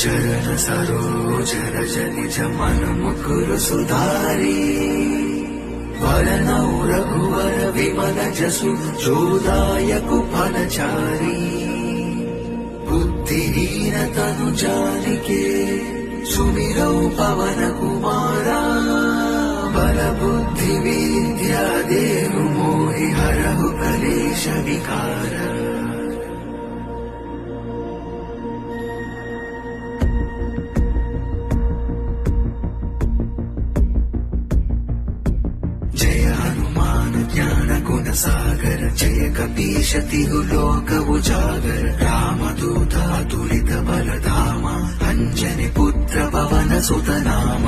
చరణ సరోజర జనిజ మన ముకురు సుధారి వరనౌ రఘువర విమల జసు చోదాయకు ఫలచారి బుద్ధిహీన తను జానికే సుమిరౌ పవన కుమారా బల బుద్ధి విద్యా దేవు మోహి హరహు కలేశ వికార జయ హనుమాన్ జ్ఞాన గుణ సాగర జయ కపీశ తిరు లోక ఉజాగర రామదూత అతులిత బలధామ అంజని పుత్ర పవన సుతనామ